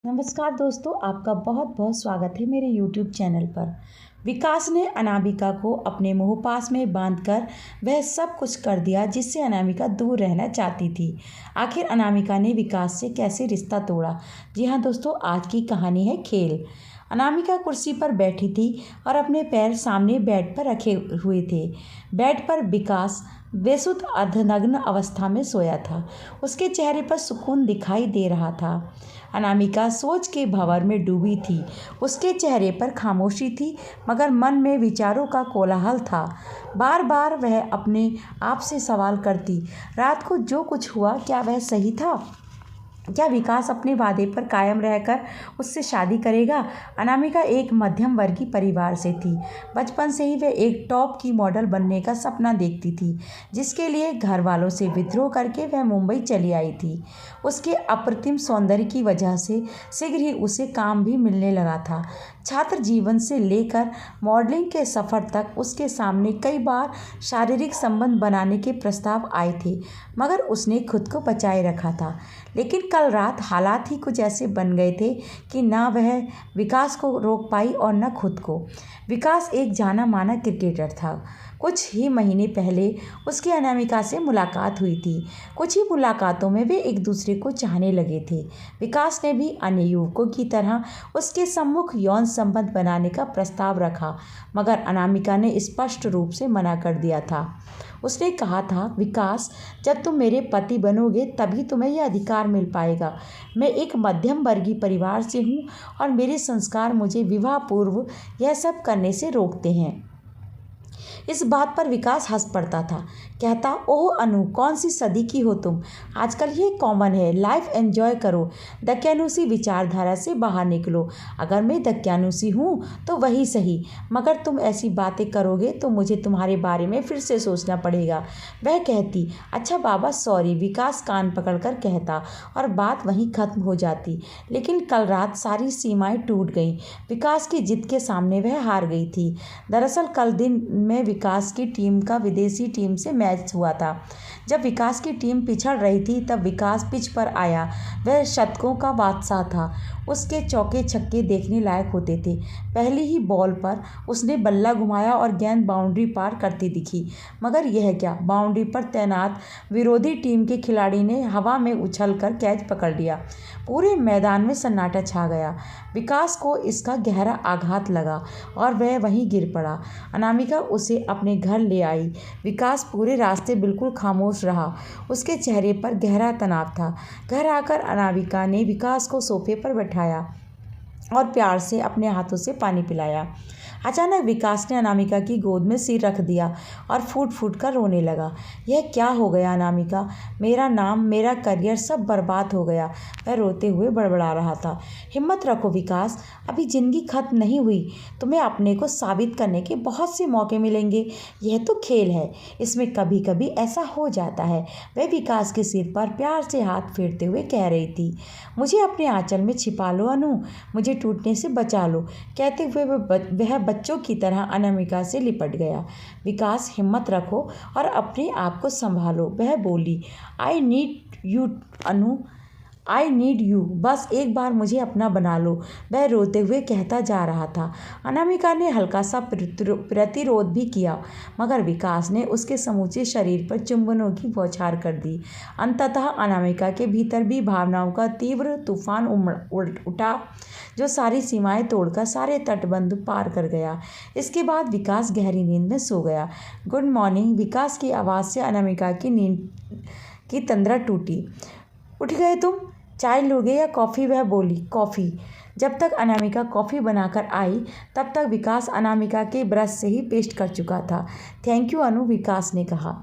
नमस्कार दोस्तों, आपका बहुत बहुत स्वागत है मेरे YouTube चैनल पर। विकास ने अनामिका को अपने मोह पास में बांधकर वह सब कुछ कर दिया जिससे अनामिका दूर रहना चाहती थी। आखिर अनामिका ने विकास से कैसे रिश्ता तोड़ा? जी हाँ दोस्तों, आज की कहानी है खेल। अनामिका कुर्सी पर बैठी थी और अपने पैर सामने बेड पर रखे हुए थे। बेड पर विकास बेसुध अर्धनग्न अवस्था में सोया था। उसके चेहरे पर सुकून दिखाई दे रहा था। अनामिका सोच के भंवर में डूबी थी। उसके चेहरे पर खामोशी थी, मगर मन में विचारों का कोलाहल था। बार बार वह अपने आप से सवाल करती, रात को जो कुछ हुआ क्या वह सही था? क्या विकास अपने वादे पर कायम रहकर उससे शादी करेगा? अनामिका एक मध्यम वर्गीय परिवार से थी। बचपन से ही वह एक टॉप की मॉडल बनने का सपना देखती थी, जिसके लिए घर वालों से विद्रोह करके वह मुंबई चली आई थी। उसके अप्रतिम सौंदर्य की वजह से शीघ्र ही उसे काम भी मिलने लगा था। छात्र जीवन से लेकर मॉडलिंग के सफ़र तक उसके सामने कई बार शारीरिक संबंध बनाने के प्रस्ताव आए थे, मगर उसने खुद को बचाए रखा था। लेकिन कल रात हालात ही कुछ ऐसे बन गए थे कि ना वह विकास को रोक पाई और न खुद को। विकास एक जाना माना क्रिकेटर था। कुछ ही महीने पहले उसकी अनामिका से मुलाकात हुई थी। कुछ ही मुलाकातों में वे एक दूसरे को चाहने लगे थे। विकास ने भी अन्य युवकों की तरह उसके सम्मुख यौन संबंध बनाने का प्रस्ताव रखा, मगर अनामिका ने स्पष्ट रूप से मना कर दिया था। उसने कहा था, विकास, जब तुम मेरे पति बनोगे तभी तुम्हें यह अधिकार मिल पाएगा। मैं एक मध्यम वर्गीय परिवार से हूँ और मेरे संस्कार मुझे विवाह पूर्व यह सब करने से रोकते हैं। इस बात पर विकास हंस पड़ता था। कहता, ओह अनु, कौन सी सदी की हो तुम? आजकल ये कॉमन है। लाइफ एंजॉय करो, दक्यानुसी विचारधारा से बाहर निकलो। अगर मैं दक्यानुसी हूँ तो वही सही, मगर तुम ऐसी बातें करोगे तो मुझे तुम्हारे बारे में फिर से सोचना पड़ेगा। वह कहती, अच्छा बाबा सॉरी, विकास कान पकड़कर कहता और बात वहीं खत्म हो जाती। लेकिन कल रात सारी सीमाएं टूट गईं। विकास की जिद के सामने वह हार गई थी। दरअसल कल दिन में विकास की टीम का विदेशी टीम से मैच हुआ था। जब विकास की टीम पिछड़ रही थी तब विकास पिच पर आया। वह शतकों का बादशाह था। उसके चौके छक्के देखने लायक होते थे। पहली ही बॉल पर उसने बल्ला घुमाया और गेंद बाउंड्री पार करती दिखी, मगर यह क्या, बाउंड्री पर तैनात विरोधी टीम के खिलाड़ी ने हवा में उछलकर कैच पकड़ लिया। पूरे मैदान में सन्नाटा छा गया। विकास को इसका गहरा आघात लगा और वह वहीं गिर पड़ा। अनामिका उसे अपने घर ले आई। विकास पूरे रास्ते बिल्कुल खामोश रहा। उसके चेहरे पर गहरा तनाव था। घर आकर अनामिका ने विकास को सोफे पर बैठाया और प्यार से अपने हाथों से पानी पिलाया। अचानक विकास ने अनामिका की गोद में सिर रख दिया और फूट फूट कर रोने लगा। यह क्या हो गया अनामिका? मेरा नाम, मेरा करियर सब बर्बाद हो गया। वह रोते हुए बड़बड़ा रहा था। हिम्मत रखो विकास, अभी ज़िंदगी खत्म नहीं हुई। तुम्हें अपने को साबित करने के बहुत से मौके मिलेंगे। यह तो खेल है, इसमें कभी कभी ऐसा हो जाता है। वह विकास के सिर पर प्यार से हाथ फेरते हुए कह रही थी, मुझे अपने आंचल में छिपा लो अनु, मुझे टूटने से बचा लो। कहते हुए वह बच्चों की तरह अनामिका से लिपट गया। विकास, हिम्मत रखो और अपने आप को संभालो, वह बोली। I need you Anu, I need you, बस एक बार मुझे अपना बना लो, वह रोते हुए कहता जा रहा था। अनामिका ने हल्का सा प्रतिरोध भी किया, मगर विकास ने उसके समूचे शरीर पर चुंबनों की बौछार कर दी। अंततः अनामिका के भीतर भी भावनाओं का तीव्र तूफान उठा, जो सारी सीमाएं तोड़कर सारे तटबंध पार कर गया। इसके बाद विकास गहरी नींद में सो गया। गुड मॉर्निंग, विकास की आवाज़ से अनामिका की नींद की तंद्रा टूटी। उठ गए तुम? चाय लोगे या कॉफ़ी? वह बोली। कॉफ़ी। जब तक अनामिका कॉफ़ी बनाकर आई तब तक विकास अनामिका के ब्रश से ही पेस्ट कर चुका था। थैंक यू अनु, विकास ने कहा।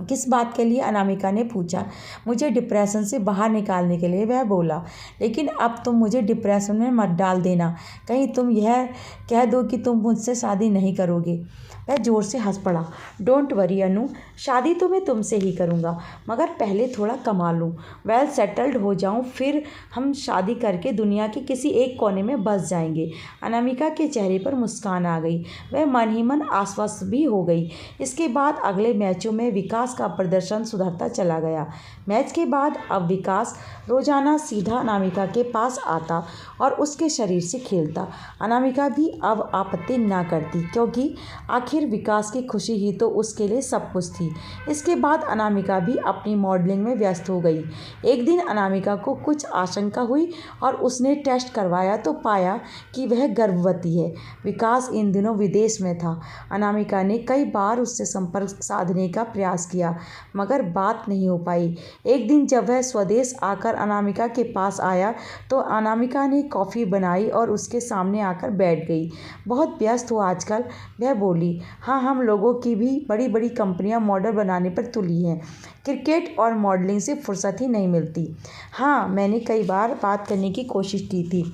किस बात के लिए? अनामिका ने पूछा। मुझे डिप्रेशन से बाहर निकालने के लिए, वह बोला। लेकिन अब तुम मुझे डिप्रेशन में मत डाल देना। कहीं तुम यह कह दो कि तुम मुझसे शादी नहीं करोगे। वह ज़ोर से हंस पड़ा। डोंट वरी अनु, शादी तो मैं तुमसे ही करूँगा, मगर पहले थोड़ा कमा लूँ, वेल सेटल्ड हो जाऊँ, फिर हम शादी करके दुनिया के किसी एक कोने में बस जाएंगे। अनामिका के चेहरे पर मुस्कान आ गई। वह मन ही मन आश्वस्त भी हो गई। इसके बाद अगले मैचों में विकास का प्रदर्शन सुधरता चला गया। मैच के बाद अब विकास रोजाना सीधा अनामिका के पास आता और उसके शरीर से खेलता। अनामिका भी अब आपत्ति ना करती, क्योंकि आखिर विकास की खुशी ही तो उसके लिए सब कुछ थी। इसके बाद अनामिका भी अपनी मॉडलिंग में व्यस्त हो गई। एक दिन अनामिका को कुछ आशंका हुई और उसने टेस्ट करवाया तो पाया कि वह गर्भवती है। विकास इन दिनों विदेश में था। अनामिका ने कई बार उससे संपर्क साधने का प्रयास किया, मगर बात नहीं हो पाई। एक दिन जब वह स्वदेश आकर अनामिका के पास आया तो अनामिका ने कॉफ़ी बनाई और उसके सामने आकर बैठ गई। बहुत व्यस्त हो आजकल, वह बोली। हाँ, हम लोगों की भी बड़ी बड़ी कंपनियां मॉडल बनाने पर तुली हैं। क्रिकेट और मॉडलिंग से फुर्सत ही नहीं मिलती। हाँ, मैंने कई बार बात करने की कोशिश की थी,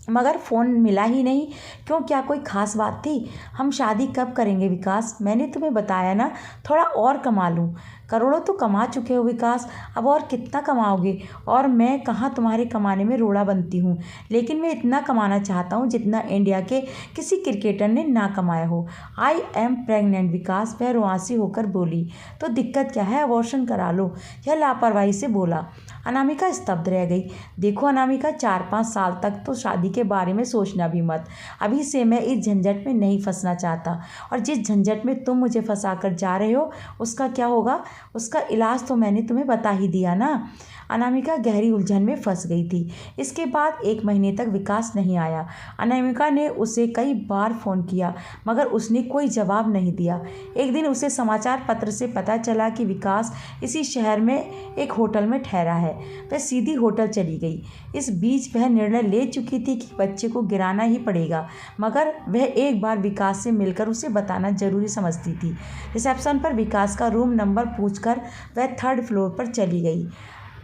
मगर फ़ोन मिला ही नहीं। क्यों, क्या कोई ख़ास बात थी? हम शादी कब करेंगे विकास? मैंने तुम्हें बताया ना, थोड़ा और कमा लूँ। करोड़ों तो कमा चुके हो विकास, अब और कितना कमाओगे? और मैं कहाँ तुम्हारे कमाने में रोड़ा बनती हूँ, लेकिन मैं इतना कमाना चाहता हूँ जितना इंडिया के किसी क्रिकेटर ने ना कमाया हो। आई एम प्रेग्नेंट विकास, वह रुआंसी होकर बोली। तो दिक्कत क्या है, अबॉर्शन करा लो, यह लापरवाही से बोला। अनामिका स्तब्ध रह गई। देखो अनामिका, 4-5 साल तक तो शादी के बारे में सोचना भी मत। अभी से मैं इस झंझट में नहीं फंसना चाहता, और जिस झंझट में तुम मुझे फंसा कर जा रहे हो उसका क्या होगा? उसका इलाज तो मैंने तुम्हें बता ही दिया ना। अनामिका गहरी उलझन में फंस गई थी। इसके बाद 1 महीने तक विकास नहीं आया। अनामिका ने उसे कई बार फ़ोन किया, मगर उसने कोई जवाब नहीं दिया। एक दिन उसे समाचार पत्र से पता चला कि विकास इसी शहर में एक होटल में ठहरा है। वह सीधी होटल चली गई। इस बीच वह निर्णय ले चुकी थी कि बच्चे को गिराना ही पड़ेगा, मगर वह एक बार विकास से मिलकर उसे बताना जरूरी समझती थी। रिसेप्शन पर विकास का रूम नंबर पूछकर वह 3rd फ्लोर पर चली गई।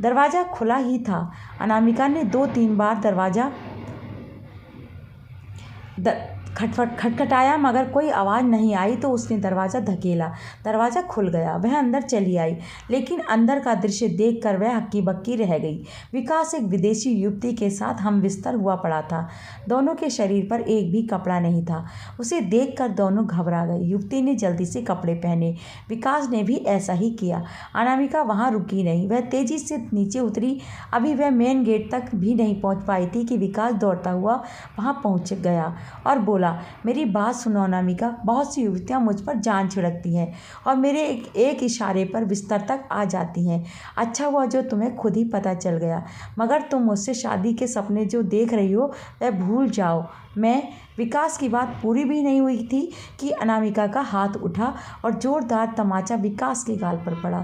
दरवाज़ा खुला ही था। अनामिका ने 2-3 बार दरवाज़ा खटखटाया, मगर कोई आवाज़ नहीं आई तो उसने दरवाज़ा धकेला। दरवाज़ा खुल गया। वह अंदर चली आई, लेकिन अंदर का दृश्य देखकर वह हक्की बक्की रह गई। विकास एक विदेशी युवती के साथ हम बिस्तर हुआ पड़ा था। दोनों के शरीर पर एक भी कपड़ा नहीं था। उसे देखकर दोनों घबरा गए। युवती ने जल्दी से कपड़े पहने। विकास ने भी ऐसा ही किया। अनामिका वहाँ रुकी नहीं, वह तेज़ी से नीचे उतरी। अभी वह मेन गेट तक भी नहीं पहुँच पाई थी कि विकास दौड़ता हुआ वहाँ पहुँच गया और बोला, मेरी बात सुनो अनामिका, बहुत सी युवतियां मुझ पर जान छिड़कती हैं और मेरे एक इशारे पर बिस्तर तक आ जाती हैं। अच्छा हुआ जो तुम्हें खुद ही पता चल गया, मगर तुम मुझसे शादी के सपने जो देख रही हो वह भूल जाओ। विकास की बात पूरी भी नहीं हुई थी कि अनामिका का हाथ उठा और जोरदार तमाचा विकास के गाल पर पड़ा।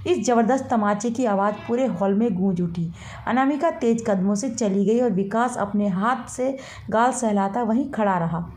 इस जबरदस्त तमाचे की आवाज़ पूरे हॉल में गूंज उठी। अनामिका तेज कदमों से चली गई और विकास अपने हाथ से गाल सहलाता वहीं खड़ा रहा।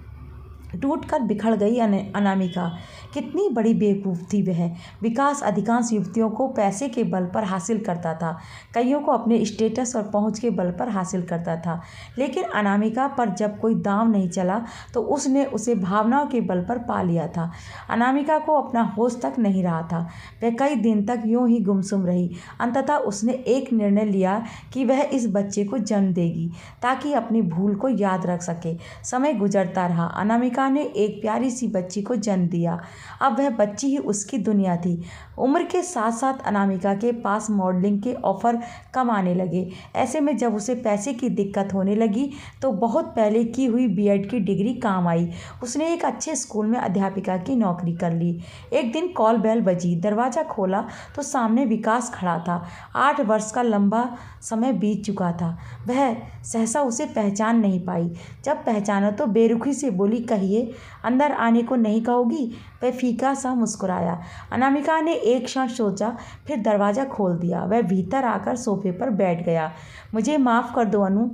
टूटकर बिखर गई अनामिका। कितनी बड़ी बेवकूफ़ थी वह। विकास अधिकांश युवतियों को पैसे के बल पर हासिल करता था, कईयों को अपने स्टेटस और पहुंच के बल पर हासिल करता था, लेकिन अनामिका पर जब कोई दांव नहीं चला तो उसने उसे भावनाओं के बल पर पा लिया था। अनामिका को अपना होश तक नहीं रहा था। वह कई दिन तक यूं ही गुमसुम रही। अंततः उसने एक निर्णय लिया कि वह इस बच्चे को जन्म देगी ताकि अपनी भूल को याद रख सके। समय गुजरता रहा। अनामिका ने एक प्यारी सी बच्ची को जन्म दिया। अब वह बच्ची ही उसकी दुनिया थी। उम्र के साथ साथ अनामिका के पास मॉडलिंग के ऑफर कम आने लगे। ऐसे में जब उसे पैसे की दिक्कत होने लगी तो बहुत पहले की हुई बीएड की डिग्री काम आई। उसने एक अच्छे स्कूल में अध्यापिका की नौकरी कर ली। एक दिन कॉल बेल बजी। दरवाज़ा खोला तो सामने विकास खड़ा था। 8 वर्ष का लंबा समय बीत चुका था। वह सहसा उसे पहचान नहीं पाई। जब पहचाना तो बेरुखी से बोली, कहिए, अंदर आने को नहीं कहोगी? वह फीका सा मुस्कुराया। अनामिका ने एक क्षण सोचा, फिर दरवाज़ा खोल दिया। वह भीतर आकर सोफे पर बैठ गया। मुझे माफ़ कर दो अनु,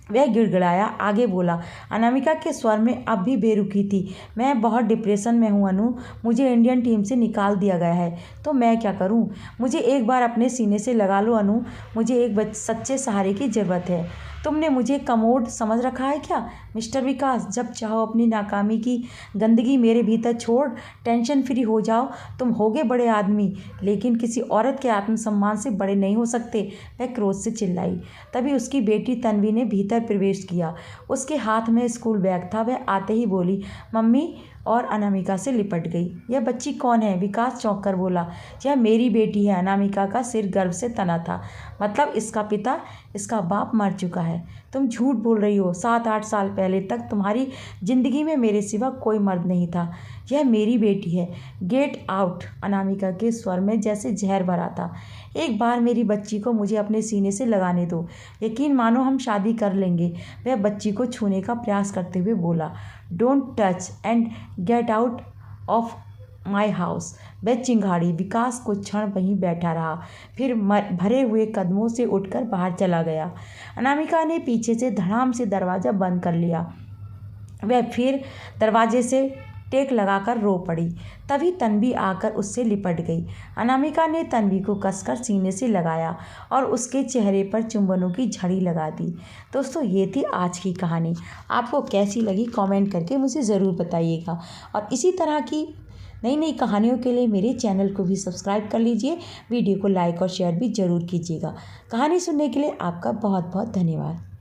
वह गिड़गिड़ाया। आगे बोला। अनामिका के स्वर में अब भी बेरुखी थी। मैं बहुत डिप्रेशन में हूँ अनु, मुझे इंडियन टीम से निकाल दिया गया है, तो मैं क्या करूँ? मुझे एक बार अपने सीने से लगा लो अनु, मुझे एक सच्चे सहारे की ज़रूरत है। तुमने मुझे कमोड समझ रखा है क्या मिस्टर विकास? जब चाहो अपनी नाकामी की गंदगी मेरे भीतर छोड़ टेंशन फ्री हो जाओ। तुम होगे बड़े आदमी, लेकिन किसी औरत के आत्मसम्मान से बड़े नहीं हो सकते। वह क्रोध से चिल्लाई। तभी उसकी बेटी तन्वी ने भीतर प्रवेश किया। उसके हाथ में स्कूल बैग था। वह आते ही बोली, मम्मी, और अनामिका से लिपट गई। यह बच्ची कौन है? विकास चौंक कर बोला। यह मेरी बेटी है। अनामिका का सिर गर्व से तना था। मतलब इसका पिता, इसका बाप मर चुका है। तुम झूठ बोल रही हो। 7-8 साल पहले तक तुम्हारी जिंदगी में मेरे सिवा कोई मर्द नहीं था। यह मेरी बेटी है। Get out. अनामिका के स्वर में जैसे जहर भरा था। एक बार मेरी बच्ची को मुझे अपने सीने से लगाने दो। यकीन मानो हम शादी कर लेंगे। वह बच्ची को छूने का प्रयास करते हुए बोला। Don't touch and get out of my house. वह चिंगाड़ी। विकास कुछ क्षण वहीं बैठा रहा, फिर भरे हुए कदमों से उठकर बाहर चला गया। अनामिका ने पीछे से धड़ाम से दरवाज़ा बंद कर लिया। वह फिर दरवाजे से टेक लगाकर रो पड़ी। तभी तन्वी आकर उससे लिपट गई। अनामिका ने तन्वी को कसकर सीने से लगाया और उसके चेहरे पर चुंबनों की झड़ी लगा दी। दोस्तों, ये थी आज की कहानी। आपको कैसी लगी कमेंट करके मुझे ज़रूर बताइएगा, और इसी तरह की नई नई कहानियों के लिए मेरे चैनल को भी सब्सक्राइब कर लीजिए। वीडियो को लाइक और शेयर भी ज़रूर कीजिएगा। कहानी सुनने के लिए आपका बहुत बहुत धन्यवाद।